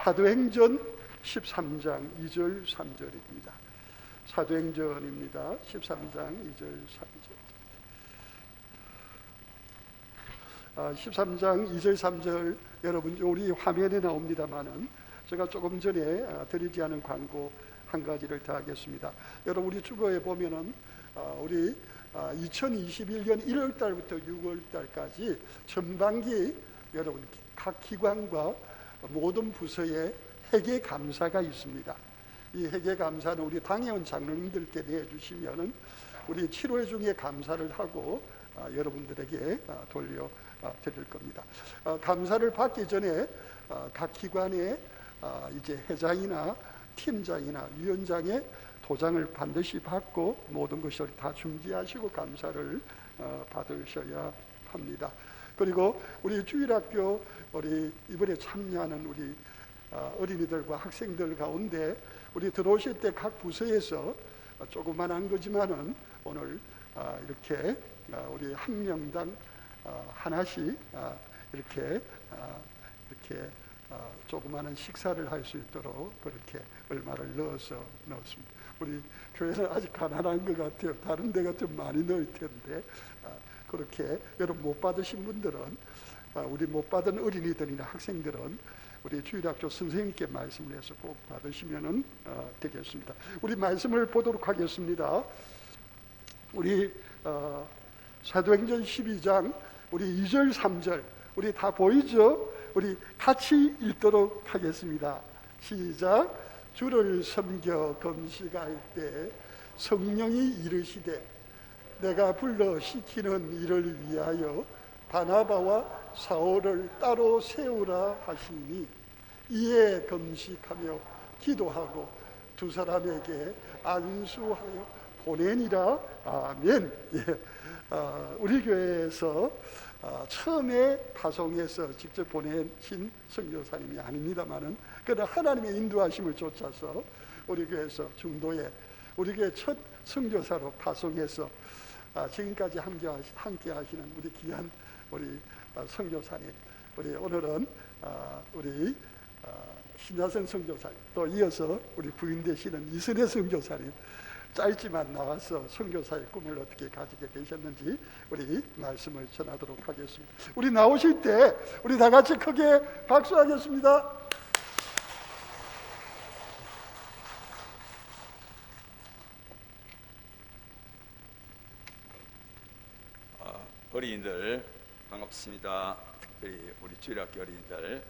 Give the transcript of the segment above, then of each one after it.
사도행전 13장 2절 3절입니다. 사도행전입니다. 13장 2절 3절. 13장 2절 3절 여러분 우리 화면에 나옵니다만은 제가 조금 전에 드리지 않은 광고 한 가지를 더 하겠습니다. 여러분 우리 주보에 보면은 우리 2021년 1월 달부터 6월 달까지 전반기 여러분 각 기관과 모든 부서에 회계 감사가 있습니다. 이 회계 감사는 우리 당회원 장로님들께 내주시면은 우리 7회 중에 감사를 하고 여러분들에게 돌려 드릴 겁니다. 감사를 받기 전에 각 기관의 이제 회장이나 팀장이나 위원장의 도장을 반드시 받고 모든 것을 다 준비하시고 감사를 받으셔야 합니다. 그리고 우리 주일학교 우리 이번에 참여하는 우리 어린이들과 학생들 가운데 우리 들어오실 때 각 부서에서 조그만한 거지만은 오늘 이렇게 우리 한 명당 하나씩 이렇게 조그마한 식사를 할 수 있도록 그렇게 얼마를 넣었습니다. 우리 교회는 아직 가난한 것 같아요. 다른 데가 좀 많이 넣을 텐데 그렇게 여러분 못 받으신 분들은 우리 못 받은 어린이들이나 학생들은 우리 주일학교 선생님께 말씀을 해서 꼭 받으시면 되겠습니다. 우리 말씀을 보도록 하겠습니다. 우리 사도행전 12장 우리 2절 3절 우리 다 보이죠? 우리 같이 읽도록 하겠습니다. 시작. 주를 섬겨 금식할 때 성령이 이르시되 내가 불러 시키는 일을 위하여 바나바와 사울을 따로 세우라 하시니 이에 금식하며 기도하고 두 사람에게 안수하여 보내니라. 아멘. 우리 교회에서 처음에 파송해서 직접 보내신 선교사님이 아닙니다만은 그러나 하나님의 인도하심을 쫓아서 우리 교회에서 중도에 우리 교회 첫 선교사로 파송해서 지금까지 함께 하시는 우리 귀한 우리 선교사님, 우리 오늘은 우리 신자선 선교사님, 또 이어서 우리 부인 되시는 이선혜 선교사님, 짧지만 나와서 선교사의 꿈을 어떻게 가지게 되셨는지 우리 말씀을 전하도록 하겠습니다. 우리 나오실 때 우리 다 같이 크게 박수하겠습니다. 어린이들 반갑습니다. 특별히 우리 주일학교 어린이들,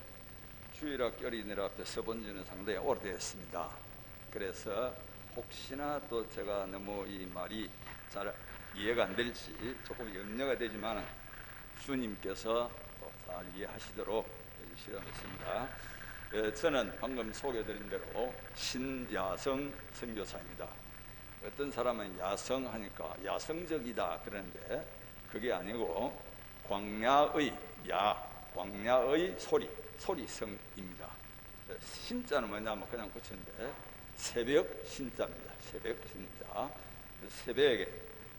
주일학교 어린이들 앞에 서본 지는 상당히 오래됐습니다. 그래서 혹시나 또 제가 너무 이 말이 잘 이해가 안 될지 조금 염려가 되지만 주님께서 또 잘 이해하시도록 해주시겠습니다. 저는 방금 소개드린 대로 신야성 선교사입니다. 어떤 사람은 야성하니까 야성적이다 그러는데 그게 아니고 광야의 광야의 소리성입니다. 신자는 뭐냐면 그냥 붙였는데 새벽 신자입니다. 새벽 신자. 새벽에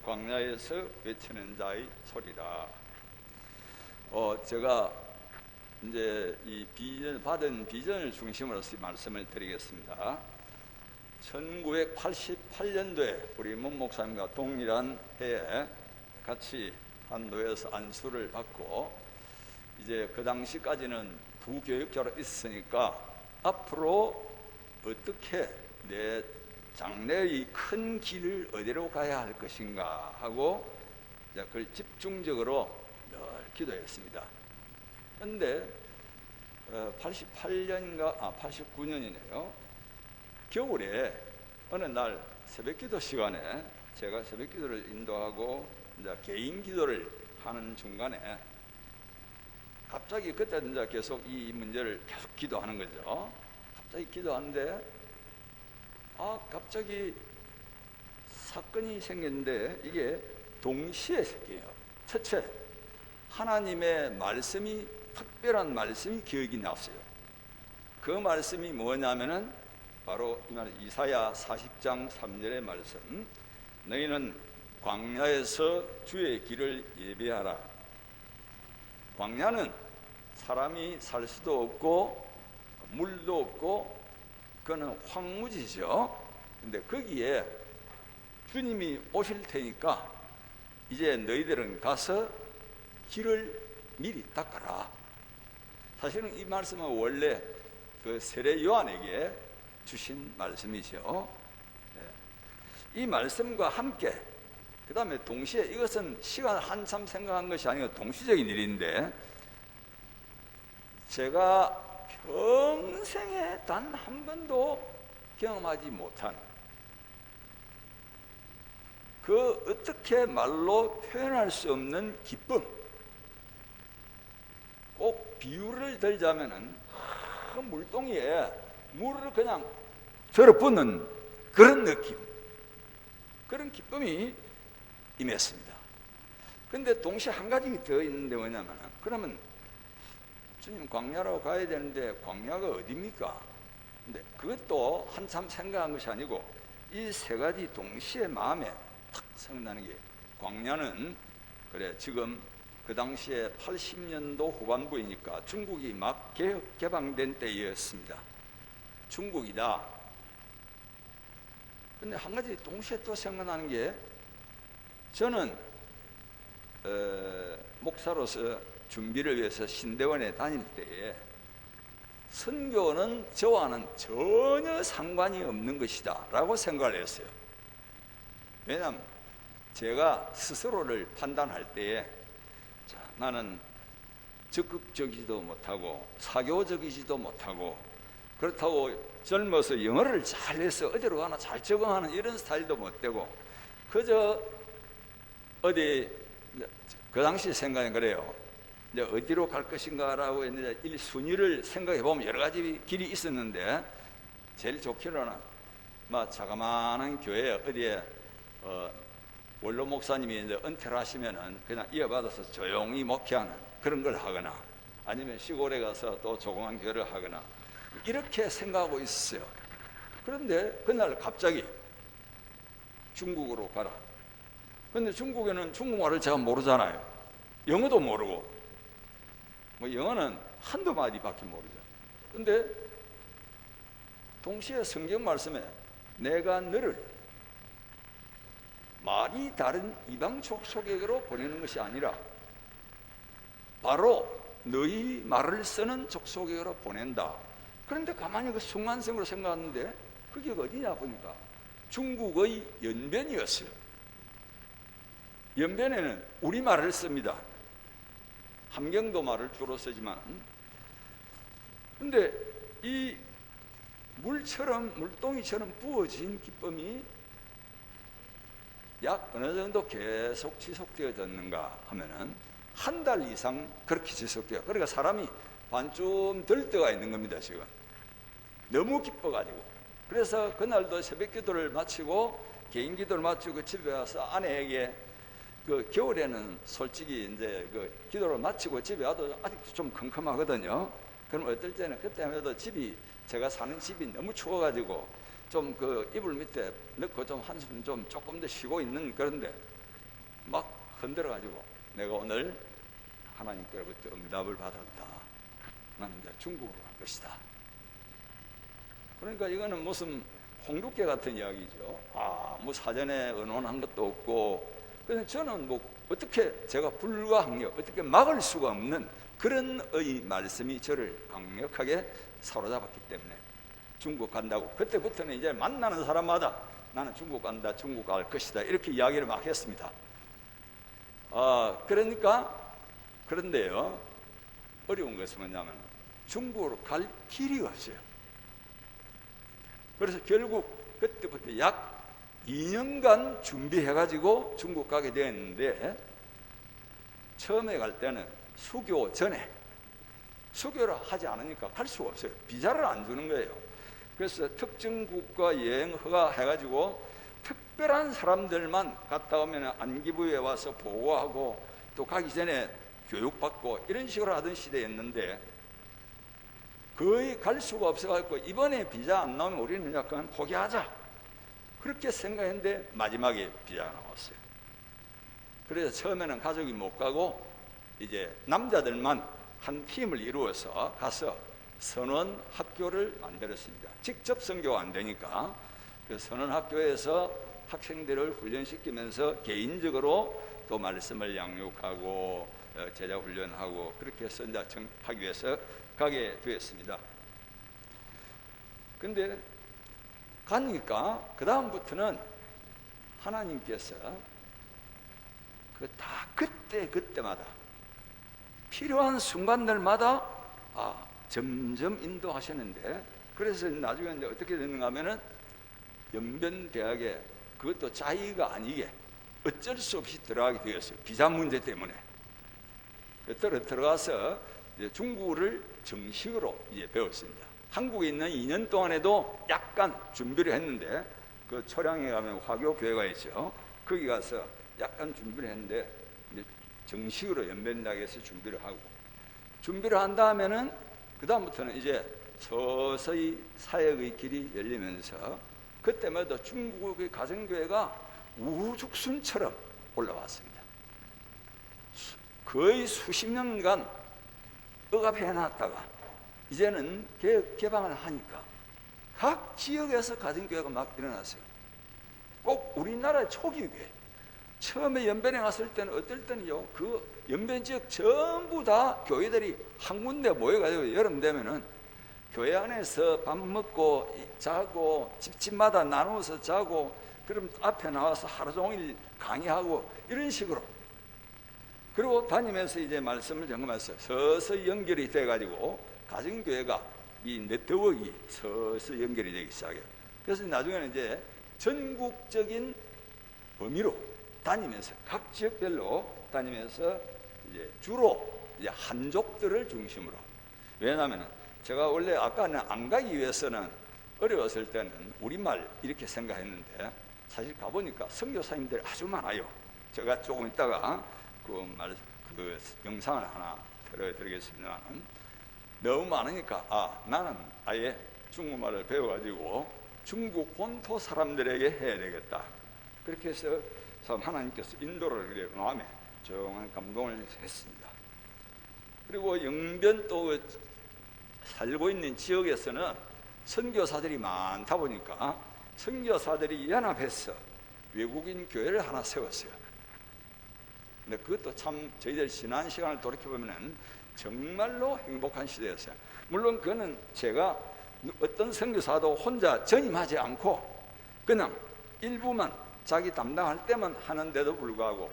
광야에서 외치는 자의 소리라. 제가 이제 이 받은 비전을 중심으로 말씀을 드리겠습니다. 1988년도에 우리 문 목사님과 동일한 해에 같이 한 노예에서 안수를 받고 이제 그 당시까지는 부교육자로 있으니까 앞으로 어떻게 내 장래의 큰 길을 어디로 가야 할 것인가 하고 그걸 집중적으로 늘 기도했습니다. 그런데 89년이네요. 겨울에 어느 날 새벽기도 시간에 제가 새벽기도를 인도하고 이제 개인 기도를 하는 중간에 갑자기 그때 이제 계속 이 문제를 계속 기도하는 거죠. 갑자기 기도하는데 갑자기 사건이 생겼는데 이게 동시에 생겨요. 첫째, 하나님의 말씀이 특별한 말씀이 기억이 났어요. 그 말씀이 뭐냐면은 바로 이사야 40장 3절의 말씀. 너희는 광야에서 주의 길을 예비하라. 광야는 사람이 살 수도 없고 물도 없고 그거는 황무지죠. 근데 거기에 주님이 오실 테니까 이제 너희들은 가서 길을 미리 닦아라. 사실은 이 말씀은 원래 그 세례 요한에게 주신 말씀이죠. 이 말씀과 함께 그 다음에 동시에 이것은 시간 한참 생각한 것이 아니고 동시적인 일인데, 제가 평생에 단 한 번도 경험하지 못한 그 어떻게 말로 표현할 수 없는 기쁨, 꼭 비유를 들자면은 큰 물동이에 물을 그냥 들어붓는 그런 느낌, 그런 기쁨이 임했습니다. 근데 동시에 한 가지 더 있는데 뭐냐면, 그러면 주님 광야로 가야 되는데 광야가 어디입니까? 근데 그것도 한참 생각한 것이 아니고 이 세 가지 동시에 마음에 탁 생각나는 게, 광야는 그래 지금 그 당시에 80년도 후반부이니까 중국이 막 개방된 때였습니다. 중국이다. 근데 한 가지 동시에 또 생각나는 게, 저는 목사로서 준비를 위해서 신대원에 다닐 때에 선교는 저와는 전혀 상관이 없는 것이다 라고 생각을 했어요. 왜냐하면 제가 스스로를 판단할 때에 나는 적극적이지도 못하고 사교적이지도 못하고, 그렇다고 젊어서 영어를 잘해서 어디로 가나 잘 적응하는 이런 스타일도 못 되고, 그저 어디 그 당시 생각은 그래요. 이제 어디로 갈 것인가라고 했는데 이 순위를 생각해 보면 여러 가지 길이 있었는데, 제일 좋기로는 막 자그마한 교회 어디에 원로 목사님이 이제 은퇴를 하시면은 그냥 이어받아서 조용히 목회하는 그런 걸 하거나, 아니면 시골에 가서 또 조그만 교회를 하거나, 이렇게 생각하고 있었어요. 그런데 그날 갑자기 중국으로 가라. 근데 중국에는 중국말을 제가 모르잖아요. 영어도 모르고, 뭐 영어는 한두 마디밖에 모르죠. 근데 동시에 성경 말씀에 내가 너를 말이 다른 이방 족속에게로 보내는 것이 아니라 바로 너희 말을 쓰는 족속에게로 보낸다. 그런데 가만히 그 순간성으로 생각하는데 그게 어디냐 보니까 중국의 연변이었어요. 연변에는 우리말을 씁니다. 함경도 말을 주로 쓰지만, 근데 이 물동이처럼 부어진 기쁨이 약 어느 정도 계속 지속되어졌는가 하면은 한 달 이상 그렇게 지속돼요. 그러니까 사람이 반쯤 들 때가 있는 겁니다, 지금. 너무 기뻐가지고. 그래서 그날도 새벽 기도를 마치고 개인 기도를 마치고 집에 와서 아내에게, 그 겨울에는 솔직히 이제 그 기도를 마치고 집에 와도 아직도 좀 컴컴하거든요. 그럼 어떨 때는 그때만 해도 제가 사는 집이 너무 추워가지고 좀 그 이불 밑에 넣고 좀 한숨 좀 조금 더 쉬고 있는, 그런데 막 흔들어가지고 내가 오늘 하나님께로부터 응답을 받았다. 나는 이제 중국으로 갈 것이다. 그러니까 이거는 무슨 홍두깨 같은 이야기죠. 뭐 사전에 의논한 것도 없고, 그래서 저는 뭐 어떻게 제가 불가항력, 어떻게 막을 수가 없는 그런 말씀이 저를 강력하게 사로잡았기 때문에 중국 간다고, 그때부터는 이제 만나는 사람마다 나는 중국 간다, 중국 갈 것이다, 이렇게 이야기를 막 했습니다. 그런데요, 어려운 것은 뭐냐면 중국으로 갈 길이 없어요. 그래서 결국 그때부터 약 2년간 준비해가지고 중국 가게 되었는데, 처음에 갈 때는 수교 전에, 수교를 하지 않으니까 갈 수가 없어요. 비자를 안 주는 거예요. 그래서 특정 국가 여행 허가 해가지고 특별한 사람들만 갔다 오면 안기부에 와서 보고하고 또 가기 전에 교육받고 이런 식으로 하던 시대였는데, 거의 갈 수가 없어가지고 이번에 비자 안 나오면 우리는 약간 포기하자, 그렇게 생각했는데 마지막에 비자가 나왔어요. 그래서 처음에는 가족이 못 가고 이제 남자들만 한 팀을 이루어서 가서 선원 학교를 만들었습니다. 직접 선교가 안 되니까 그 선원 학교에서 학생들을 훈련시키면서 개인적으로 또 말씀을 양육하고 제자 훈련하고 그렇게 해서 이제 하기 위해서 가게 되었습니다. 근데 가니까 그 다음부터는 하나님께서 다 그때마다 필요한 순간들마다 점점 인도하셨는데, 그래서 나중에 이제 어떻게 됐는가 하면은 연변대학에 그것도 자의가 아니게 어쩔 수 없이 들어가게 되었어요. 비자 문제 때문에. 들어가서 이제 중국어를 정식으로 이제 배웠습니다. 한국에 있는 2년 동안에도 약간 준비를 했는데, 그 초량에 가면 화교 교회가 있죠. 거기 가서 약간 준비를 했는데 이제 정식으로 연변대학에서 준비를 하고, 준비를 한 다음에는 그 다음부터는 이제 서서히 사역의 길이 열리면서 그때마다 중국의 가정교회가 우후죽순처럼 올라왔습니다. 거의 수십 년간 억압해놨다가 이제는 개방을 하니까 각 지역에서 가정교회가 막 일어났어요. 꼭 우리나라의 초기 교회, 처음에 연변에 갔을 때는 어떨 때는요, 그 연변 지역 전부 다 교회들이 한 군데 모여가지고 여름 되면은 교회 안에서 밥 먹고 자고 집집마다 나누어서 자고, 그럼 앞에 나와서 하루 종일 강의하고 이런 식으로, 그리고 다니면서 이제 말씀을 점검해서 서서히 연결이 돼가지고 가정교회가 이 네트워크가 서서히 연결이 되기 시작해요. 그래서 나중에는 이제 전국적인 범위로 다니면서 각 지역별로 다니면서 이제 주로 이제 한족들을 중심으로, 왜냐하면 제가 원래 아까는 안 가기 위해서는 어려웠을 때는 우리말 이렇게 생각했는데 사실 가보니까 선교사님들이 아주 많아요. 제가 조금 있다가 그 영상을 하나 들어드리겠습니다만, 너무 많으니까 나는 아예 중국말을 배워가지고 중국 본토 사람들에게 해야 되겠다. 그렇게 해서 하나님께서 인도를 그래 마음에 조용한 감동을 했습니다. 그리고 영변 또 살고 있는 지역에서는 선교사들이 많다 보니까 선교사들이 연합해서 외국인 교회를 하나 세웠어요. 근데 그것도 참 저희들 지난 시간을 돌이켜보면 정말로 행복한 시대였어요. 물론 그거는 제가 어떤 선교사도 혼자 전임하지 않고 그냥 일부만 자기 담당할 때만 하는데도 불구하고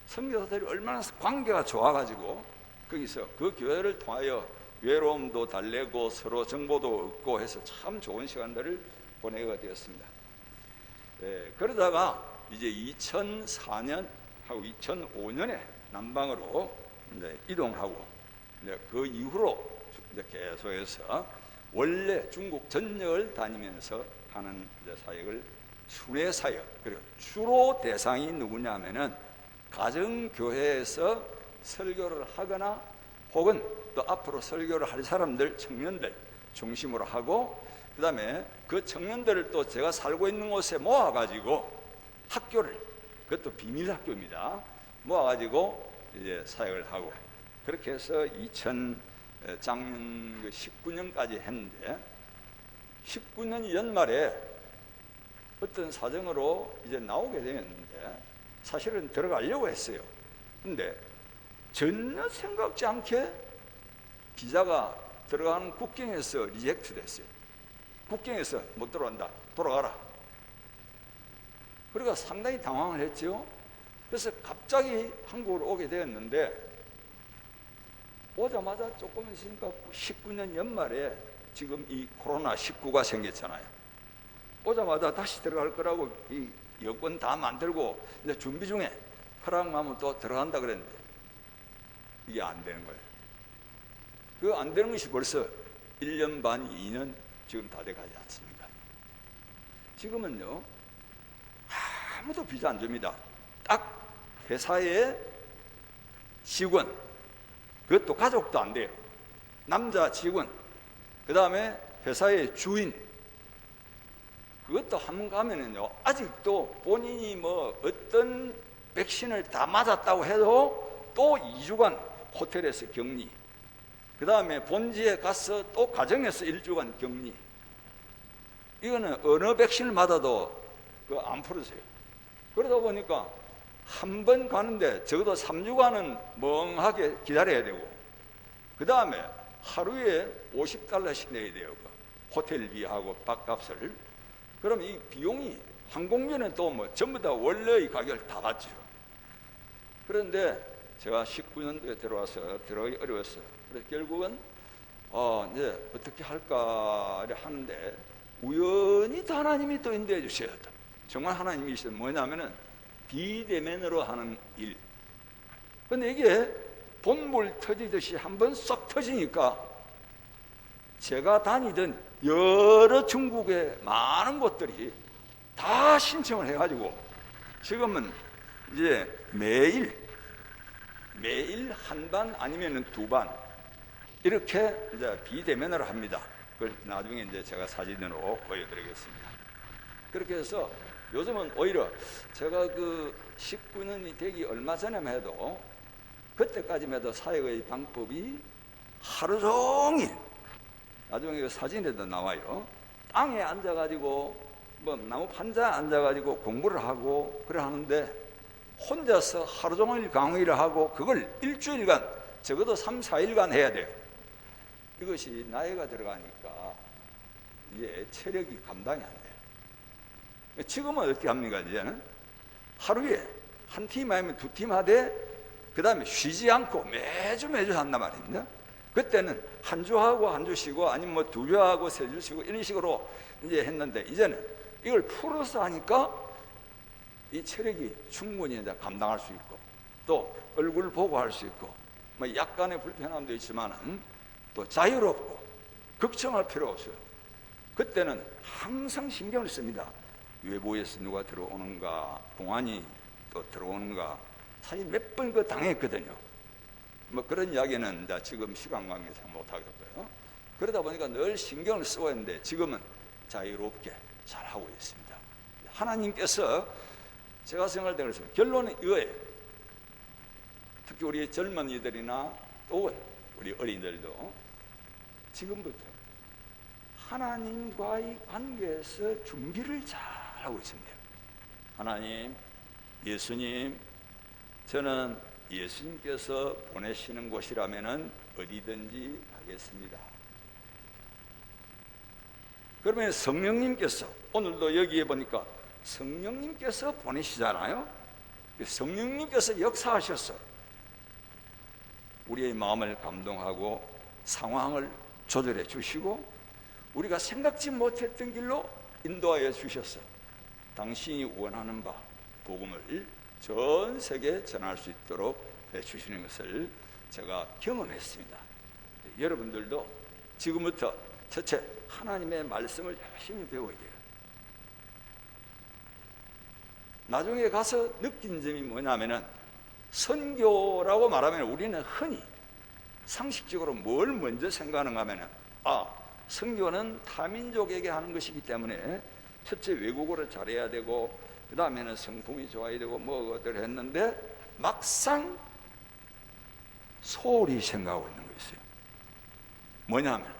선교사들이 얼마나 관계가 좋아가지고 거기서 그 교회를 통하여 외로움도 달래고 서로 정보도 얻고 해서 참 좋은 시간들을 보내게 되었습니다. 그러다가 이제 2004년 하고 2005년에 남방으로 이제 이동하고, 이제 그 이후로 이제 계속해서 원래 중국 전역을 다니면서 하는 이제 사역을 순회 사역, 그리고 주로 대상이 누구냐면은 가정교회에서 설교를 하거나 혹은 또 앞으로 설교를 할 사람들, 청년들 중심으로 하고, 그 다음에 그 청년들을 또 제가 살고 있는 곳에 모아가지고 학교를, 그것도 비밀 학교입니다, 모아가지고 이제 사역을 하고, 그렇게 해서 작년 19년까지 했는데 19년 연말에 어떤 사정으로 이제 나오게 되었는데 사실은 들어가려고 했어요. 근데 전혀 생각지 않게 비자가 들어가는 국경에서 리젝트 됐어요. 국경에서 못 들어간다, 돌아가라. 그러니까 상당히 당황을 했죠. 그래서 갑자기 한국으로 오게 되었는데 오자마자 조금 있으니까 19년 연말에 지금 이 코로나19가 생겼잖아요. 오자마자 다시 들어갈 거라고 이 여권 다 만들고 이제 준비 중에 허락하면 또 들어간다 그랬는데 이게 안 되는 거예요. 그 안 되는 것이 벌써 1년 반, 2년 지금 다 돼가지 않습니까? 지금은요, 아무도 비자 안 줍니다. 딱 회사의 직원, 그것도 가족도 안 돼요. 남자 직원, 그 다음에 회사의 주인, 그것도 한번 가면은요, 아직도 본인이 뭐 어떤 백신을 다 맞았다고 해도 또 2주간 호텔에서 격리, 그 그 다음에 본지에 가서 또 가정에서 1주간 격리. 이거는 어느 백신을 맞아도 안 풀으세요. 그러다 보니까 한 번 가는데 적어도 3주간은 멍하게 기다려야 되고, 그 다음에 하루에 $50씩 내야 돼요. 호텔비하고 밥값을. 그럼 이 비용이 항공료는 또 뭐 전부 다 원래의 가격을 다 받죠. 그런데 제가 19년도에 들어와서 들어가기 어려웠어요. 그래서 결국은 이제 어떻게 할까 하는데 우연히 또 하나님이 또 인도해 주셔야 돼. 정말 하나님이시면 뭐냐면은 비대면으로 하는 일. 근데 이게 본물 터지듯이 한번 쏙 터지니까 제가 다니던 여러 중국의 많은 곳들이 다 신청을 해가지고 지금은 이제 매일 한 반 아니면 두 반 이렇게 이제 비대면으로 합니다. 그걸 나중에 이제 제가 사진으로 보여드리겠습니다. 그렇게 해서 요즘은 오히려 제가 19년이 되기 얼마 전에만 해도 그때까지만 해도 사역의 방법이 하루 종일, 나중에 사진에도 나와요. 땅에 앉아가지고 뭐 나무 판자에 앉아가지고 공부를 하고 그래 하는데 혼자서 하루 종일 강의를 하고 그걸 일주일간 적어도 3, 4일간 해야 돼요. 이것이 나이가 들어가니까 이제 체력이 감당이 안 돼요. 지금은 어떻게 합니까? 이제는 하루에 한 팀 아니면 두 팀 하되 그 다음에 쉬지 않고 매주 한단 말입니다. 그때는 한 주 하고 한 주 쉬고 아니면 뭐 두 주 하고 세 주 쉬고 이런 식으로 이제 했는데 이제는 이걸 풀어서 하니까 이 체력이 충분히 이제 감당할 수 있고 또 얼굴 보고 할 수 있고 뭐 약간의 불편함도 있지만은 또 자유롭고 걱정할 필요 없어요. 그때는 항상 신경을 씁니다. 외부에서 누가 들어오는가, 공안이 또 들어오는가. 사실 몇 번 당했거든요. 뭐 그런 이야기는 이제 지금 시간 관계에서 못 하겠고요. 그러다 보니까 늘 신경을 쓰고 있는데 지금은 자유롭게 잘 하고 있습니다. 하나님께서 제가 생각할 때 그렇습니다. 결론은 이거예요. 특히 우리 젊은이들이나 또 우리 어린이들도 지금부터 하나님과의 관계에서 준비를 잘 하고 있습니다. 하나님, 예수님, 저는 예수님께서 보내시는 곳이라면 어디든지 가겠습니다. 그러면 성령님께서 오늘도 여기에 보니까 성령님께서 보내시잖아요. 성령님께서 역사하셔서 우리의 마음을 감동하고 상황을 조절해 주시고 우리가 생각지 못했던 길로 인도하여 주셔서 당신이 원하는 바 복음을 전 세계에 전할 수 있도록 해주시는 것을 제가 경험했습니다. 여러분들도 지금부터 첫째 하나님의 말씀을 열심히 배워야 돼요. 나중에 가서 느낀 점이 뭐냐면은 선교라고 말하면 우리는 흔히 상식적으로 뭘 먼저 생각하는가 하면은 선교는 타민족에게 하는 것이기 때문에 첫째 외국어를 잘해야 되고 그 다음에는 성품이 좋아야 되고 뭐들 했는데 막상 소홀히 생각하고 있는 거 있어요. 뭐냐면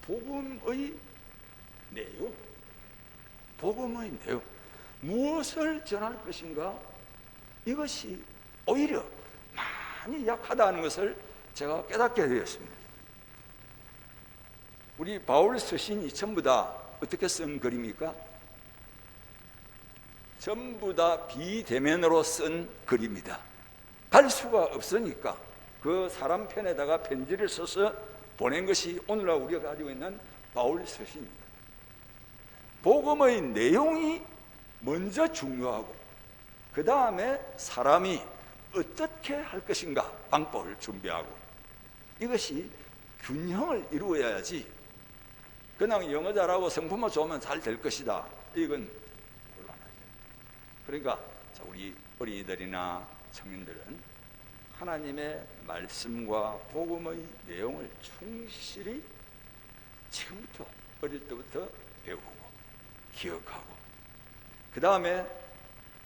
복음의 내용, 무엇을 전할 것인가, 이것이 오히려 많이 약하다는 것을 제가 깨닫게 되었습니다. 우리 바울 서신이 전부 다 어떻게 쓴 글입니까? 전부 다 비대면으로 쓴 글입니다. 갈 수가 없으니까 그 사람 편에다가 편지를 써서 보낸 것이 오늘날 우리가 가지고 있는 바울 서신입니다. 복음의 내용이 먼저 중요하고 그 다음에 사람이 어떻게 할 것인가 방법을 준비하고 이것이 균형을 이루어야지 그냥 영어 잘하고 성품만 좋으면 잘 될 것이다. 이건 곤란하죠. 그러니까 우리 어린이들이나 청년들은 하나님의 말씀과 복음의 내용을 충실히 지금부터 어릴 때부터 배우고 기억하고 그 다음에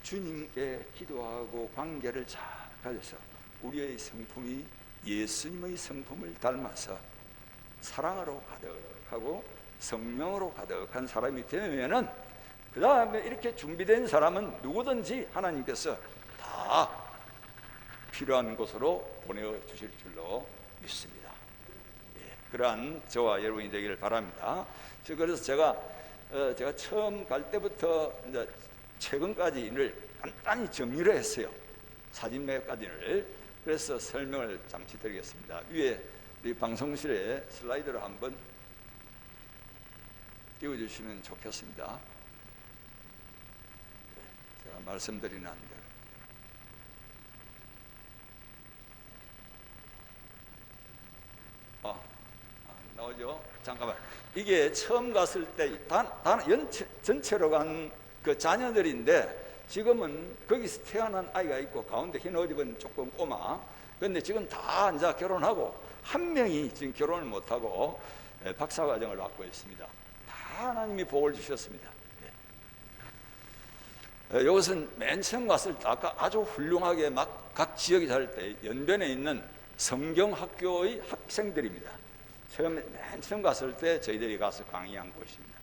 주님께 기도하고 관계를 잘 가져서 우리의 성품이 예수님의 성품을 닮아서 사랑으로 가득하고 성령으로 가득한 사람이 되면은 그 다음에 이렇게 준비된 사람은 누구든지 하나님께서 다 필요한 곳으로 보내주실 줄로 믿습니다. 예, 그러한 저와 여러분이 되기를 바랍니다. 그래서 제가 처음 갈 때부터 이제 최근까지를 간단히 정리를 했어요. 사진 몇 가지를. 그래서 설명을 잠시 드리겠습니다. 위에 우리 방송실에 슬라이드를 한번 띄워주시면 좋겠습니다. 제가 말씀드리는 안 돼요. 나오죠? 잠깐만. 이게 처음 갔을 때 전체로 간 그 자녀들인데 지금은 거기서 태어난 아이가 있고 가운데 흰 옷 입은 조금 꼬마. 그런데 지금 다 이제 결혼하고 한 명이 지금 결혼을 못하고 박사과정을 받고 있습니다. 다 하나님이 복을 주셨습니다. 이것은 맨 처음 갔을 때 아까 아주 훌륭하게 막 각 지역이 살 때 연변에 있는 성경학교의 학생들입니다. 맨 처음 갔을 때 저희들이 가서 강의한 곳입니다.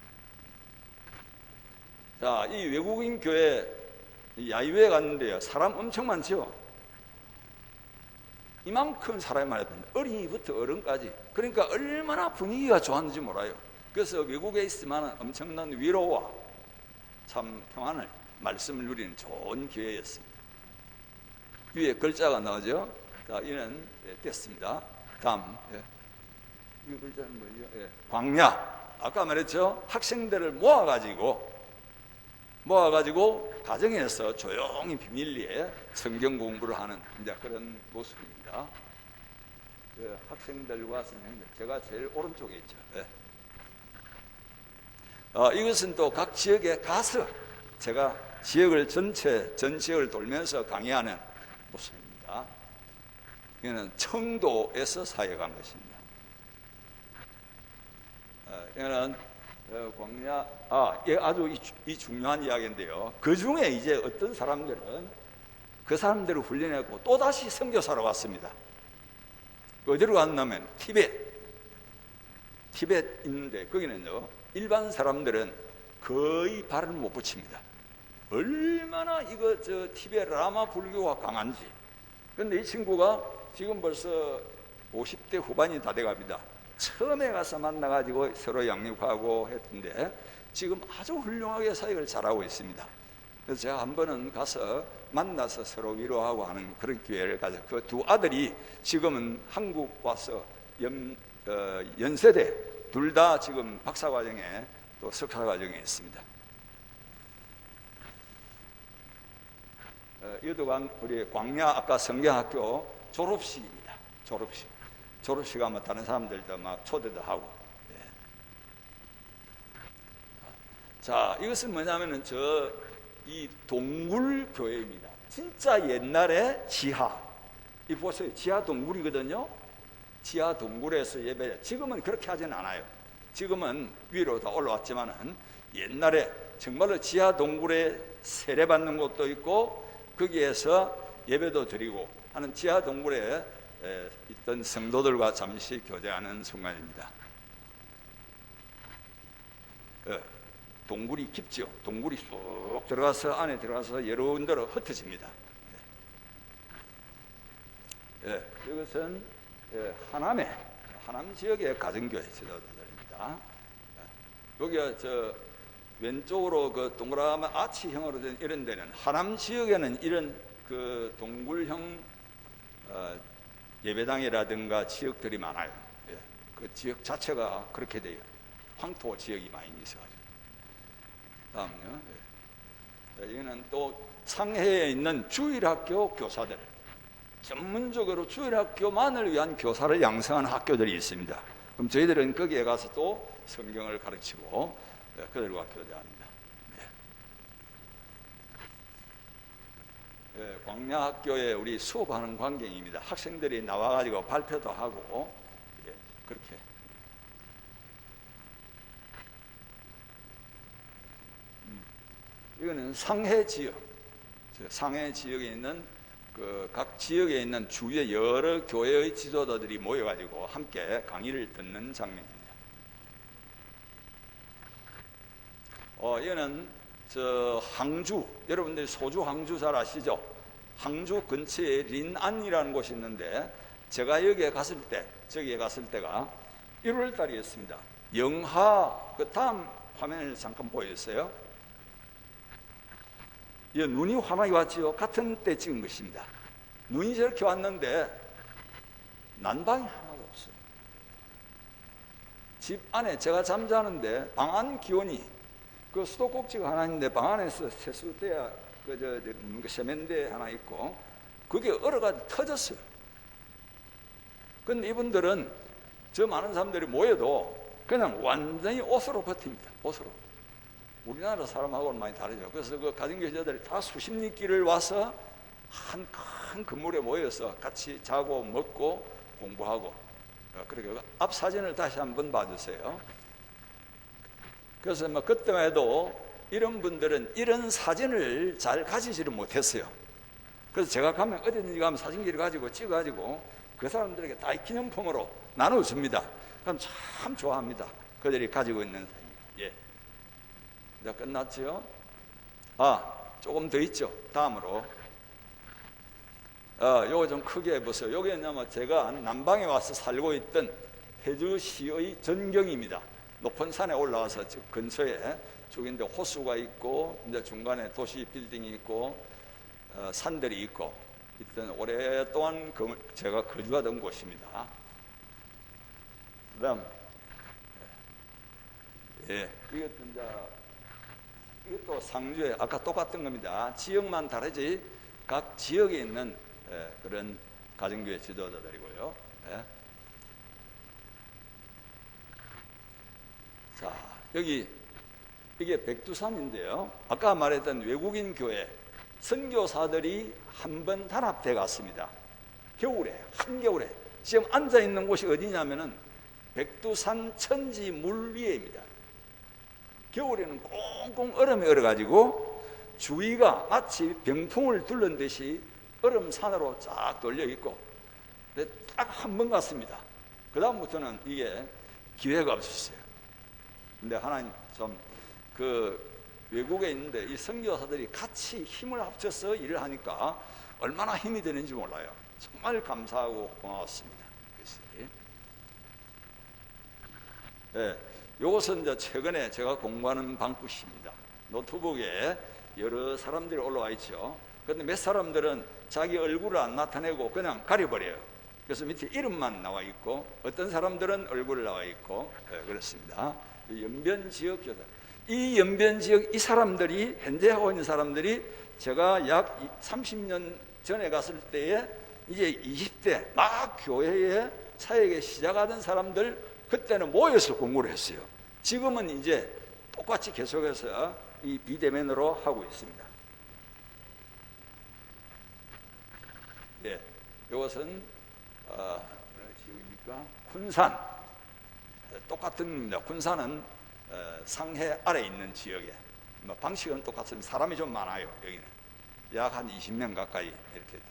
자, 이 외국인 교회 야유회 갔는데요. 사람 엄청 많죠? 이만큼 사람이 많았는데 어린이부터 어른까지. 그러니까 얼마나 분위기가 좋았는지 몰라요. 그래서 외국에 있으면 엄청난 위로와 참 평안을 말씀을 누리는 좋은 기회였습니다. 위에 글자가 나오죠? 자, 이는 됐습니다. 다음. 이 글자는 뭐예요? 광야. 아까 말했죠? 학생들을 모아가지고 가정에서 조용히 비밀리에 성경 공부를 하는 이제 그런 모습입니다. 학생들과 선생님들. 제가 제일 오른쪽에 있죠. 이것은 또 각 지역에 가서 제가 전 지역을 돌면서 강의하는 모습입니다. 이거는 청도에서 사역한 것입니다. 이거는 광야, 아주 이 중요한 이야기인데요. 그 중에 이제 어떤 사람들은 그 사람들을 훈련했고 또다시 선교사로 왔습니다. 어디로 갔냐면 티벳 있는데 거기는요, 일반 사람들은 거의 발을 못 붙입니다. 얼마나 티벳 라마 불교가 강한지. 그런데 이 친구가 지금 벌써 50대 후반이 다 돼갑니다. 처음에 가서 만나가지고 서로 양육하고 했는데 지금 아주 훌륭하게 사역을 잘하고 있습니다. 그래서 제가 한 번은 가서 만나서 서로 위로하고 하는 그런 기회를 가져. 그 두 아들이 지금은 한국 와서 연세대 둘 다 지금 박사과정에 또 석사과정에 있습니다. 이것도 우리 광야 아까 성경학교 졸업식입니다. 졸업식 하면 다른 사람들도 막 초대도 하고. 자, 이것은 뭐냐면은 이 동굴교회입니다. 진짜 옛날에 이 보세요. 지하 동굴이거든요. 지하 동굴에서 예배. 지금은 그렇게 하진 않아요. 지금은 위로 다 올라왔지만은 옛날에 정말로 지하 동굴에 세례받는 곳도 있고 거기에서 예배도 드리고 하는 지하 동굴에 있던 성도들과 잠시 교제하는 순간입니다. 동굴이 깊죠. 동굴이 쑥 안에 들어가서 여러 군데로 흩어집니다. 이것은 하남 지역의 가정교회 지도자들입니다. 여기가 왼쪽으로 그 동그라미 아치형으로 된 이런 데는 하남 지역에는 이런 그 동굴형 예배당이라든가 지역들이 많아요. 그 지역 자체가 그렇게 돼요. 황토 지역이 많이 있어가지고. 다음요. 여기는 또 상해에 있는 주일학교 교사들, 전문적으로 주일학교만을 위한 교사를 양성하는 학교들이 있습니다. 그럼 저희들은 거기에 가서 또 성경을 가르치고 그들과 교제합니다. 광야학교에 우리 수업하는 광경입니다. 학생들이 나와가지고 발표도 하고 그렇게. 이거는 상해 지역, 상해 지역에 있는 각 지역에 있는 주위의 여러 교회의 지도자들이 모여가지고 함께 강의를 듣는 장면입니다. 이거는 항주, 여러분들이 소주 항주 잘 아시죠? 항주 근처에 린안이라는 곳이 있는데 제가 여기에 갔을 때가 1월 달이었습니다. 영하, 그 다음 화면을 잠깐 보여주세요. 눈이 환하게 왔지요. 같은 때 찍은 것입니다. 눈이 저렇게 왔는데 난방이 하나도 없어요. 집 안에 제가 잠자는데 방 안 기온이 그 수도꼭지가 하나 있는데 방 안에서 세수대야 세면대 하나 있고 그게 얼어가지고 터졌어요. 근데 이분들은 저 많은 사람들이 모여도 그냥 완전히 옷으로 버팁니다. 옷으로. 우리나라 사람하고는 많이 다르죠. 그래서 그 가정교사들이 다 수십 리길을 와서 한 큰 건물에 모여서 같이 자고 먹고 공부하고. 그리고 앞 사진을 다시 한번 봐주세요. 그래서 그때만 해도 이런 분들은 이런 사진을 잘 가지지를 못했어요. 그래서 제가 가면 어디든지 가면 사진기를 가지고 찍어가지고 그 사람들에게 다 기념품으로 나눠줍니다. 그럼 참 좋아합니다. 그들이 가지고 있는 사진. 예. 이제 끝났죠? 조금 더 있죠? 다음으로. 요거 좀 크게 해보세요. 요게 제가 남방에 와서 살고 있던 해주시의 전경입니다. 높은 산에 올라와서 근처에 쭉 호수가 있고, 이제 중간에 도시 빌딩이 있고, 산들이 있고, 있던 오랫동안 제가 거주하던 곳입니다. 그 다음, 이것도 상주에, 아까 똑같은 겁니다. 지역만 다르지, 각 지역에 있는 그런 가정교회 지도자들이고요. 자, 이게 백두산인데요. 아까 말했던 외국인 교회, 선교사들이 한번 단합돼 갔습니다. 겨울에, 한겨울에. 지금 앉아있는 곳이 어디냐면은 백두산 천지 물 위에입니다. 겨울에는 꽁꽁 얼음이 얼어가지고 주위가 마치 병풍을 둘른 듯이 얼음산으로 쫙 돌려 있고, 딱 한 번 갔습니다. 그 다음부터는 이게 기회가 없었어요. 근데 하나님 외국에 있는데 이 선교사들이 같이 힘을 합쳐서 일을 하니까 얼마나 힘이 되는지 몰라요. 정말 감사하고 고마웠습니다. 이것은 이제 최근에 제가 공부하는 방구시입니다. 노트북에 여러 사람들이 올라와 있죠. 그런데 몇 사람들은 자기 얼굴을 안 나타내고 그냥 가려버려요. 그래서 밑에 이름만 나와 있고, 어떤 사람들은 얼굴 나와 있고, 그렇습니다. 연변지역 교사. 이 연변지역, 이 사람들이, 현재 하고 있는 사람들이 제가 약 30년 전에 갔을 때에 이제 20대 막 교회에 사역에 시작하던 사람들, 그때는 모여서 공부를 했어요. 지금은 이제 똑같이 계속해서 이 비대면으로 하고 있습니다. 네, 이것은 지역입니까? 군산. 똑같은 군산은 상해 아래 있는 지역에 방식은 똑같습니다. 사람이 좀 많아요. 여기는 약 한 20명 가까이 이렇게 됩니다.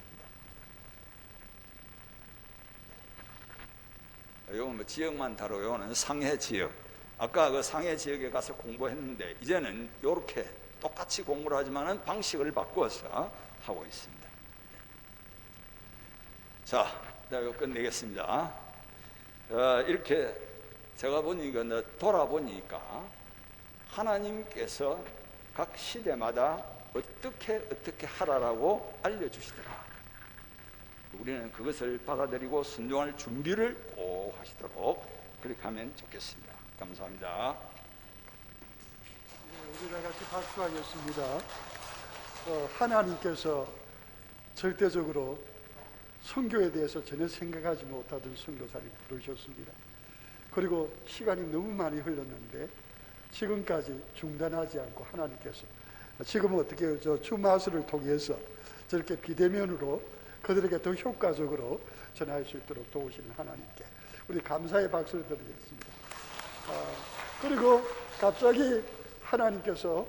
이건 지역만 다르고, 이거는 상해 지역. 아까 그 상해 지역에 가서 공부했는데 이제는 이렇게 똑같이 공부를 하지만은 방식을 바꾸어서 하고 있습니다. 자, 이거 끝내겠습니다. 이렇게 제가 보니까, 돌아보니까 하나님께서 각 시대마다 어떻게 하라라고 알려주시더라. 우리는 그것을 받아들이고 순종할 준비를 꼭 하시도록 그렇게 하면 좋겠습니다. 감사합니다. 우리 다 같이 박수하겠습니다. 하나님께서 절대적으로 선교에 대해서 전혀 생각하지 못하던 선교사를 부르셨습니다. 그리고 시간이 너무 많이 흘렀는데 지금까지 중단하지 않고 하나님께서 지금은 어떻게 주마스를 통해서 저렇게 비대면으로 그들에게 더 효과적으로 전할 수 있도록 도우시는 하나님께 우리 감사의 박수를 드리겠습니다. 그리고 갑자기 하나님께서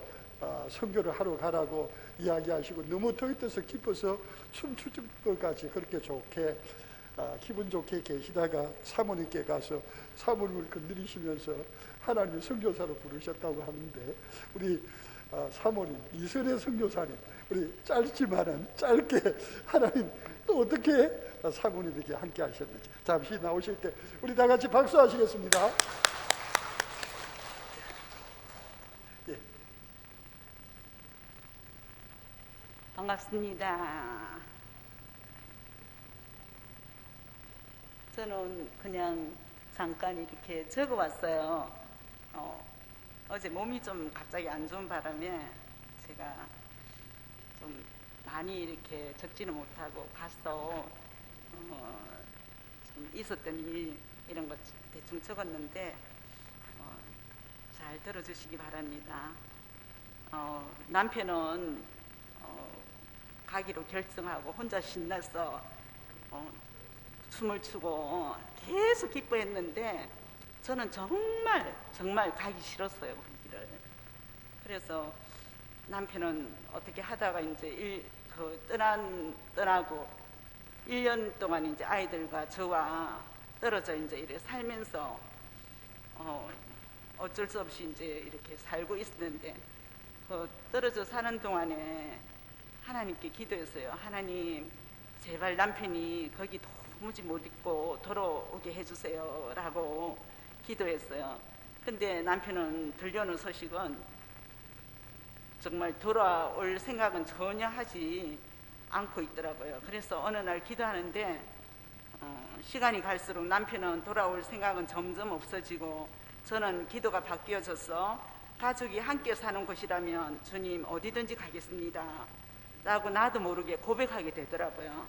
선교를 하러 가라고 이야기하시고 너무 터윗해서 기뻐서 춤추는 것까지 그렇게 좋게 기분 좋게 계시다가 사모님께 가서 사모님을 건드리시면서 하나님이 선교사로 부르셨다고 하는데 우리 사모님 이선혜 선교사님 우리 짧지만은 짧게 하나님 또 어떻게 사모님에게 함께 하셨는지 잠시 나오실 때 우리 다 같이 박수하시겠습니다. 예. 반갑습니다. 저는 그냥 잠깐 이렇게 적어왔어요. 어제 몸이 좀 갑자기 안 좋은 바람에 제가 좀 많이 이렇게 적지는 못하고 가서 좀 있었던 일 이런 것 대충 적었는데 잘 들어주시기 바랍니다. 남편은 가기로 결정하고 혼자 신나서 춤을 추고 계속 기뻐했는데 저는 정말 가기 싫었어요, 거기를. 그래서 남편은 어떻게 하다가 이제 떠나고 1년 동안 이제 아이들과 저와 떨어져 이제 이렇게 살면서 어쩔 수 없이 이제 이렇게 살고 있었는데 그 떨어져 사는 동안에 하나님께 기도했어요. 하나님, 제발 남편이 거기 도무지 못 있고 돌아오게 해주세요 라고 기도했어요. 근데 남편은 들려오는 소식은 정말 돌아올 생각은 전혀 하지 않고 있더라고요. 그래서 어느 날 기도하는데 시간이 갈수록 남편은 돌아올 생각은 점점 없어지고 저는 기도가 바뀌어져서 가족이 함께 사는 곳이라면 주님 어디든지 가겠습니다 라고 나도 모르게 고백하게 되더라고요.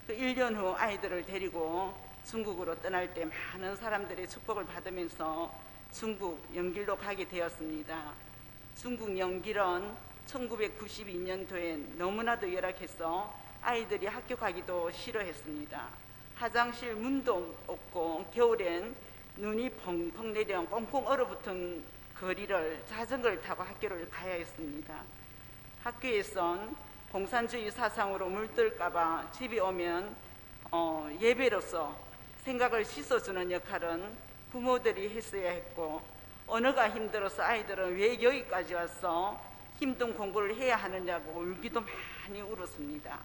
그 1년 후 아이들을 데리고 중국으로 떠날 때 많은 사람들의 축복을 받으면서 중국 영길로 가게 되었습니다. 중국 영길은 1992년도에 너무나도 열악해서 아이들이 학교 가기도 싫어했습니다. 화장실 문도 없고 겨울엔 눈이 펑펑 내려 꽁꽁 얼어붙은 거리를 자전거를 타고 학교를 가야 했습니다. 학교에선 공산주의 사상으로 물들까봐 집에 오면 예배로서 생각을 씻어주는 역할은 부모들이 했어야 했고 언어가 힘들어서 아이들은 왜 여기까지 와서 힘든 공부를 해야 하느냐고 울기도 많이 울었습니다.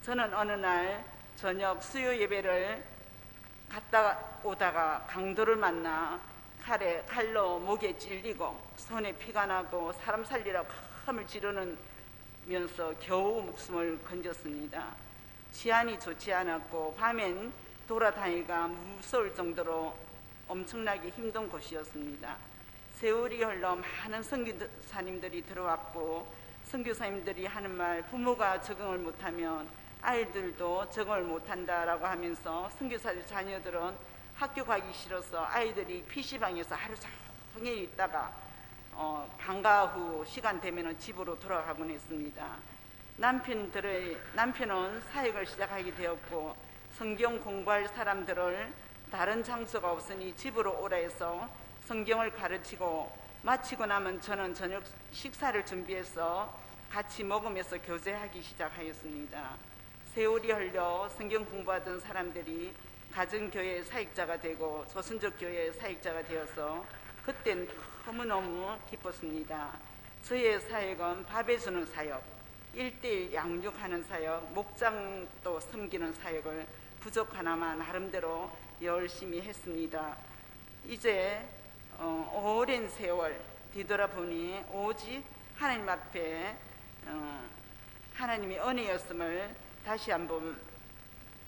저는 어느 날 저녁 수요 예배를 갔다 오다가 강도를 만나 칼로 목에 찔리고 손에 피가 나고 사람 살리라고 함을 지르면서 겨우 목숨을 건졌습니다. 치안이 좋지 않았고 밤엔 돌아다니기가 무서울 정도로 엄청나게 힘든 곳이었습니다. 세월이 흘러 많은 선교사님들이 들어왔고 선교사님들이 하는 말 부모가 적응을 못하면 아이들도 적응을 못한다라고 하면서 선교사들 자녀들은 학교 가기 싫어서 아이들이 PC방에서 하루 종일 있다가 방과 후 시간 되면 집으로 돌아가곤 했습니다. 남편은 사역을 시작하게 되었고 성경 공부할 사람들을 다른 장소가 없으니 집으로 오라 해서 성경을 가르치고 마치고 나면 저는 저녁 식사를 준비해서 같이 먹으면서 교제하기 시작하였습니다. 세월이 흘러 성경 공부하던 사람들이 가정교회 사역자가 되고 조선족 교회 사역자가 되어서 그땐 너무너무 기뻤습니다. 저의 사역은 밥 해주는 사역, 1:1 양육하는 사역, 목장도 섬기는 사역을 부족하나마 나름대로 열심히 했습니다. 이제 오랜 세월 뒤돌아보니 오직 하나님 앞에 하나님의 은혜였음을 다시 한번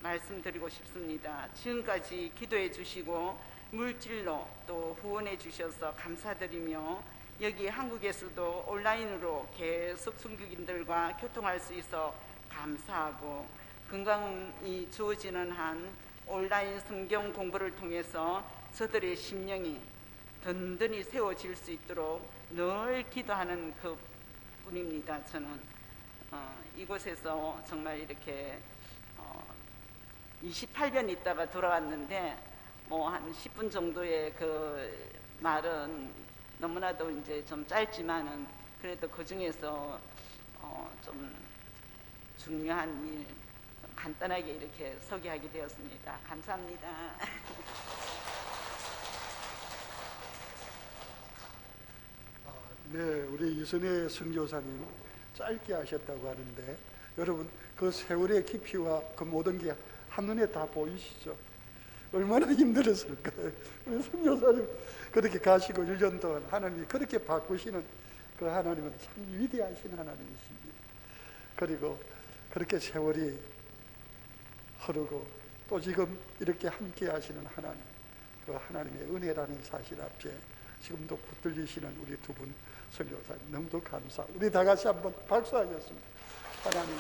말씀드리고 싶습니다. 지금까지 기도해 주시고 물질로 또 후원해 주셔서 감사드리며 여기 한국에서도 온라인으로 계속 순교인들과 교통할 수 있어 감사하고 건강이 주어지는 한 온라인 성경 공부를 통해서 저들의 심령이 든든히 세워질 수 있도록 늘 기도하는 그 뿐입니다. 저는 이곳에서 정말 이렇게 28년 있다가 돌아왔는데 뭐 한 10분 정도의 그 말은 너무나도 이제 좀 짧지만은 그래도 그 중에서 좀 중요한 일 간단하게 이렇게 소개하게 되었습니다. 감사합니다. 네, 우리 이선혜 선교사님 짧게 하셨다고 하는데 여러분 그 세월의 깊이와 그 모든 게 한눈에 다 보이시죠? 얼마나 힘들었을까요? 우리 선교사님 그렇게 가시고 1년 동안 하나님이 그렇게 바꾸시는 그 하나님은 참 위대하신 하나님이십니다. 그리고 그렇게 세월이 흐르고 또 지금 이렇게 함께 하시는 하나님, 그 하나님의 은혜라는 사실 앞에 지금도 붙들리시는 우리 두 분 선교사님 너무도 감사. 우리 다 같이 한번 박수하겠습니다. 하나님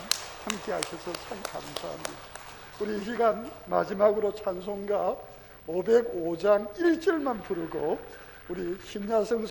함께 하셔서 참 감사합니다. 우리 이 시간 마지막으로 찬송가 505장 1절만 부르고 우리 신야성